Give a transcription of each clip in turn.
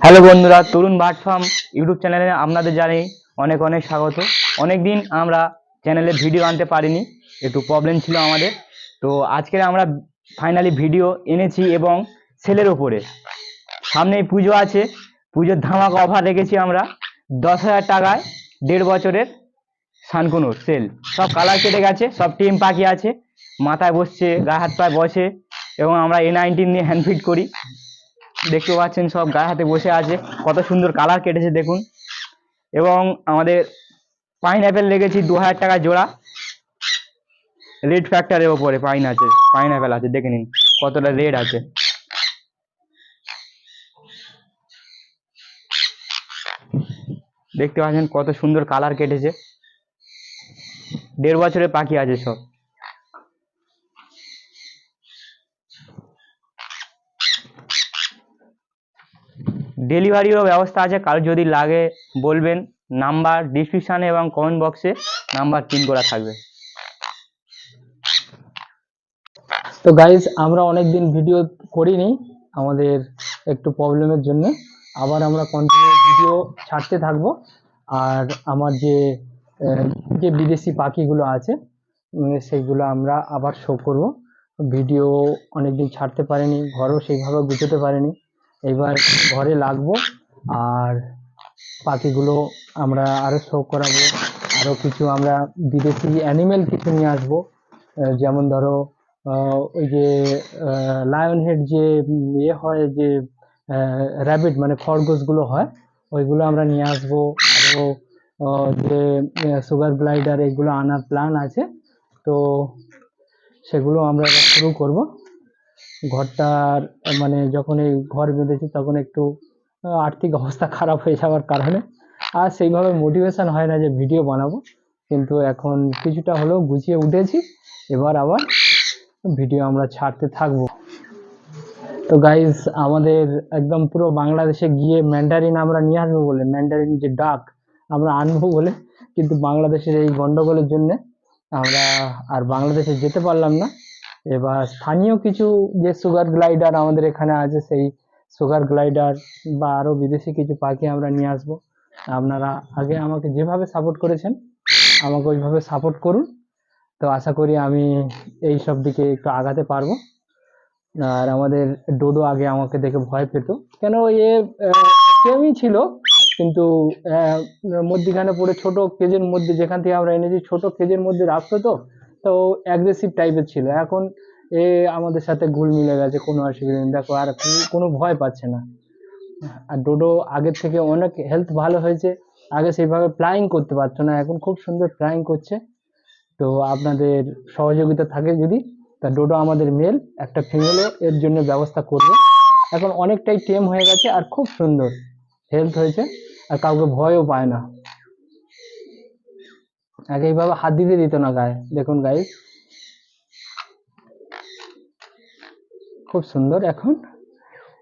Hello বন্ধুরা, তরুণ bird farm YouTube চ্যানেলে আপনাদের জানাই অনেক অনেক স্বাগত। অনেক দিন আমরা চ্যানেলে ভিডিও আনতে পারিনি, একটু প্রবলেম ছিল আমাদের। তো আজকে আমরা ফাইনালি ভিডিও এনেছি এবং সেলের ওপরে। সামনেই পুজো আছে, পুজোর ধামাকা অফার রেখেছি আমরা। 10,000 টাকায় 1.5 বছরের সানকুনুর সেল। সব কালার কেটে গেছে, সব টিম পাখি আছে, মাথায় বসছে, গায়ে হাত পায়ে বসে, এবং আমরা A19 নিয়ে হ্যান্ড করি। দেখতে পাচ্ছেন সব গায়ে হাতে বসে আছে, কত সুন্দর কালার কেটেছে দেখুন। এবং আমাদের পাইনঅ্যাপেল লেগেছি 2,000 টাকা জোড়া, রেড ফ্যাক্টরের ওপরে পাইনঅ্যাপেল আছে, দেখে নিন কতটা রেড আছে। দেখতে পাচ্ছেন কত সুন্দর কালার কেটেছে, 1.5 বছরের পাখি আছে সব। ডেলিভারিরও ব্যবস্থা আছে, কারো যদি লাগে বলবেন। নাম্বার ডিসক্রিপশানে এবং কমেন্ট বক্সে নাম্বার পিন করা থাকবে। তো গাইজ, আমরা অনেক দিন ভিডিও করিনি, আমাদের একটু প্রবলেমের জন্য। আবার আমরা কন্টিনিউ ভিডিও ছাড়তে থাকবো। আর আমার যে যে বিদেশি পাখিগুলো আছে সেইগুলো আমরা আবার শো করব। ভিডিও অনেকদিন ছাড়তে পারিনি, ঘরেও সেইভাবে গুছোতে পারিনি। এবার ঘরে লাগবো, আর পাখিগুলো আমরা আরও শো করাবো। আরও কিছু আমরা বিদেশি অ্যানিমেল কিছু নিয়ে আসবো, যেমন ধরো ওই যে লায়ন হেড যে ইয়ে হয়, যে র্যাবিট মানে খরগোশগুলো হয়, ওইগুলো আমরা নিয়ে আসবো। আরও যে সুগার গ্লাইডার, এগুলো আনার প্ল্যান আছে। তো সেগুলো আমরা এবার শুরু করব। ঘরটার মানে যখন এই ঘর বেঁধেছি তখন একটু আর্থিক অবস্থা খারাপ হয়ে যাওয়ার কারণে আর সেইভাবে মোটিভেশন হয় না যে ভিডিও বানাবো, কিন্তু এখন কিছুটা হলেও গুছিয়ে উঠেছি। এবার আবার ভিডিও আমরা ছাড়তে থাকবো। তো গাইজ, আমাদের একদম পুরো বাংলাদেশে গিয়ে ম্যান্ডারিন আমরা নিয়ে আসবো বলে, ম্যান্ডারিন যে ডাক আমরা আনবো বলে, কিন্তু বাংলাদেশের এই গন্ডগোলের জন্য আমরা আর বাংলাদেশে যেতে পারলাম না। এবার স্থানীয় কিছু যে সুগার গ্লাইডার আমাদের এখানে আছে, সেই সুগার গ্লাইডার বা আরও বিদেশি কিছু পাখি আমরা নিয়ে আসবো। আপনারা আগে আমাকে যেভাবে সাপোর্ট করেছেন আমাকে ওইভাবে সাপোর্ট করুন। তো আশা করি আমি এই সব দিকে একটু আগাতে পারবো। আর আমাদের ডোডো আগে আমাকে দেখে ভয় পেত, কেন এ সেমই ছিল, কিন্তু মধ্যিখানে পড়ে ছোট কেজের মধ্যে, যেখান থেকে আমরা এনেছি ছোট কেজের মধ্যে রাখতো, তো অ্যাগ্রেসিভ টাইপের ছিল। এখন এ আমাদের সাথে ঘুল মিলে গেছে, কোনো অসুবিধা নেই, দেখো আর কোনো ভয় পাচ্ছে না। আর ডোডো আগের থেকে অনেক হেলথ ভালো হয়েছে। আগে সেইভাবে ফ্লাইং করতে পারতো না, এখন খুব সুন্দর ফ্লাইং করছে। তো আপনাদের সহযোগিতা থাকে যদি, তা ডোডো আমাদের মেল, একটা ফিমেলও এর জন্য ব্যবস্থা করবে। এখন অনেকটাই টেম হয়ে গেছে আর খুব সুন্দর হেলথ হয়েছে, আর কাউকে ভয়ও পায় না। আগে এইভাবে হাত দিতে দিত না গায়ে, দেখুন গাইস, খুব সুন্দর। এখন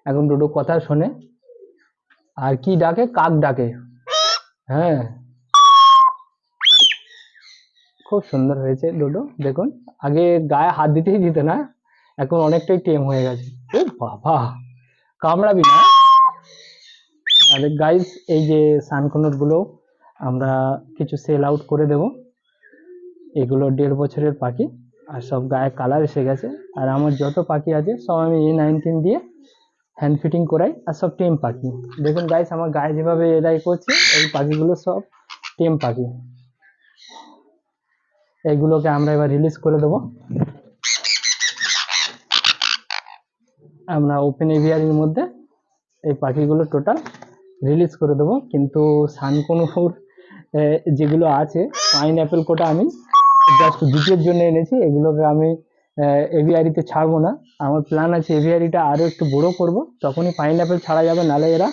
এখন ডোডো কথা শোনে, আর কি ডাকে, কাক ডাকে। হ্যাঁ, খুব সুন্দর হয়েছে ডোডো, দেখুন। আগে গায়ে হাত দিতেই দিত না, এখন অনেকটাই টেম হয়ে গেছে। ও বাবা, কামড়াবি না। আর গাইস, এই যে সানকনর গুলো আমরা কিছু সেল আউট করে দেব। এগুলো 1.5 বছরের পাখি, আর সব গায়ে কালার এসে গেছে। আর আমার যত পাখি আছে সব আমি A19 দিয়ে হ্যান্ড ফিটিং করাই, আর সব টেম পাখি। দেখুন গাইস, আমার গায়ে যেভাবে এরাই করছে, এই পাখিগুলো সব টেম পাখি। এইগুলোকে আমরা এবার রিলিজ করে দেবো। আমরা ওপেন এভিয়ারির মধ্যে এই পাখিগুলো টোটাল রিলিজ করে দেবো। কিন্তু সানকনুর যেগুলো আছে, পাইনঅ্যাপেল কোটা আমি জাস্ট ভিডিওর জন্য এনেছি, এগুলোকে আমি এভিয়ারিতে ছাড়বো না। আমার প্ল্যান আছে এভিয়ারিটা আরও একটু বড় করব, তখনই পাইনঅ্যাপেল ছাড়া যাবে, নাহলে এরা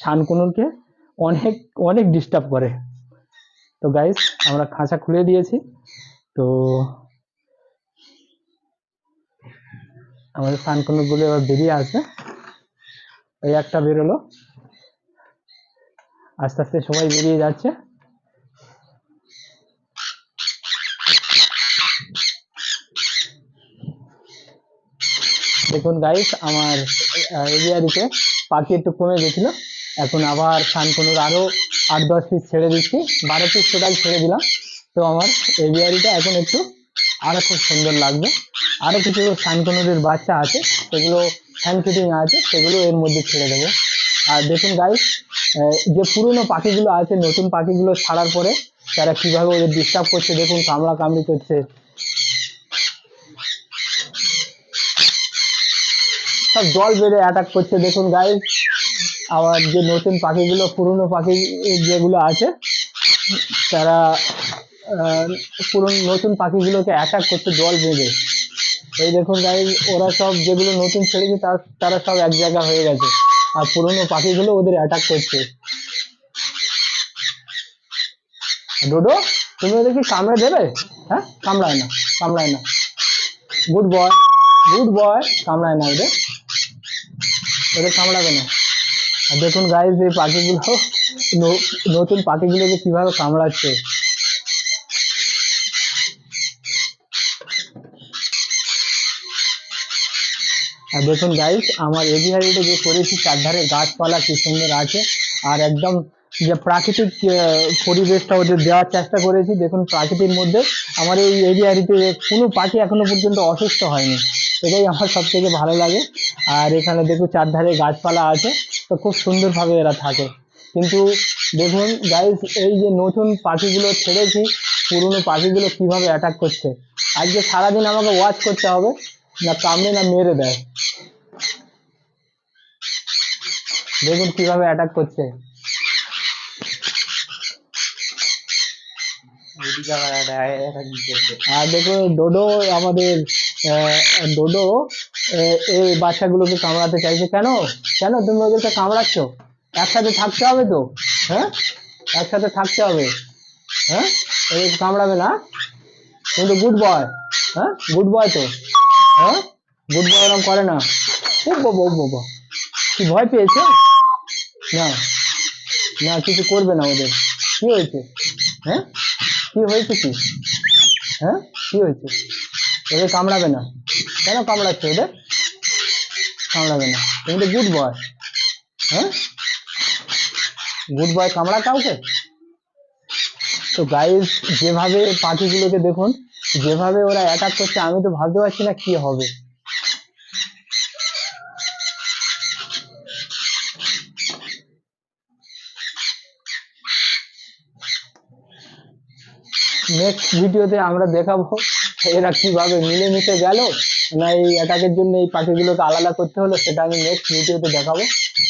সানকনুরকে অনেক অনেক ডিস্টার্ব করে। তো গাইস, আমরা খাঁচা খুলে দিয়েছি। তো আমাদের সানকনুরগুলো এবার বেরিয়ে আসবে। এই একটা বেরোলো, আস্তে আস্তে সবাই বেরিয়ে যাচ্ছে। দেখুন গাইস, আমার এভিয়ারিতে পাখি একটু কমে গেছিল। এখন আবার শানকনুর আরো 8-10 পিস ছেড়ে দিচ্ছি, 12 পিস টোটাল ছেড়ে দিলাম। তো আমার এভিয়ারিটা এখন একটু আরো খুব সুন্দর লাগবে। আরো কিছু শানকনুরের বাচ্চা আছে, সেগুলো হ্যান্ড ফিটিং আছে, সেগুলো এর মধ্যে ছেড়ে দেবো। আর দেখুন গাইস, যে পুরনো পাখিগুলো আছে নতুন পাখিগুলো ছাড়ার পরে তারা কিভাবে ওদের ডিস্টার্ব করছে, দেখুন কামড়া কামড়ি করছে, সব জল বেঁধে অ্যাটাক করছে দেখুন গাইস। আবার যে নতুন পাখিগুলো, পুরনো পাখি যেগুলো আছে তারা পুরনো নতুন পাখিগুলোকে অ্যাটাক করছে জল বেঁধে। এই দেখুন গাইস, ওরা সব যেগুলো নতুন ছেড়েছে তারা সব এক জায়গা হয়ে গেছে, আর পুরনো পাখিগুলো ওদের অ্যাটাক করছে। ডোডো, তুমি ওদের কি কামড়ে দেবে? হ্যাঁ, কামড়ায় না, কামড়ায় না, গুড বয়, গুড বয়, কামড়ায় না ওদের, ওদের কামড়াবে না। আর দেখুন গাইস, এই পাখিগুলো নতুন পাখিগুলোকে কিভাবে কামড়াচ্ছে। আর দেখুন গাইস, আমার এভিয়ারিতে যে করেছি চারধারে গাছপালা কি সুন্দর আছে, আর একদম যে প্রাকৃতিক পরিবেশটা ওদের দেওয়ার চেষ্টা করেছি। দেখুন প্রাকৃতির মধ্যে আমার এই এভিয়ারিতে কোনো পাখি এখনো পর্যন্ত অসুস্থ হয়নি, এটাই আমার সব থেকে ভালো লাগে। আর এখানে দেখুন চারধারে গাছপালা আছে, তো খুব সুন্দরভাবে এরা থাকে। কিন্তু দেখুন গাইস, এই যে নতুন পাখিগুলো ছেড়েছি, পুরনো পাখিগুলো কিভাবে অ্যাটাক করছে। আজকে সারাদিন আমাকে ওয়াচ করতে হবে, না কামড়ে না মেরে দেয়। দেখুন কিভাবে অ্যাটাক করছে। আর দেখো ডোডো, আমাদের ডোডো এই বাচ্চাগুলোকে কামড়াতে চাইছে। কেন কেন তুমি ওদেরকে কামড়াচ্ছ? একসাথে থাকতে হবে তো, হ্যাঁ, একসাথে থাকতে হবে, হ্যাঁ, ওদেরকে কামড়াবে না, কিন্তু গুড বয়, হ্যাঁ, গুড বয় তো, হ্যাঁ, গুড বয় এরকম করে না। ও বাবা, ও বাবা, কি ভয় পেয়েছে? না না, কিছু করবে না ওদের। কি হয়েছে? হ্যাঁ, কি হয়েছে কি? হ্যাঁ, কি হয়েছে? ওদের কামড়াবে না? কেন কামড়াচ্ছে ওদের? কামড়াবে না, তুমি তো গুড বয়। হ্যাঁ, গুড বয় কামড়া কাউকে? তো গাইস, যেভাবে পাখিগুলোকে দেখুন, যেভাবে ওরা অ্যাটাক করছে, আমি তো ভাবতে পারছি না কি হবে। নেক্সট ভিডিওতে আমরা দেখাবো এরা কিভাবে মিলেমিশে গেল, না এই অ্যাটাকের জন্য এই পাখিগুলোকে আলাদা করতে হলো, সেটা আমি নেক্সট ভিডিওতে দেখাবো।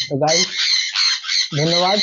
তো গাইস, ধন্যবাদ।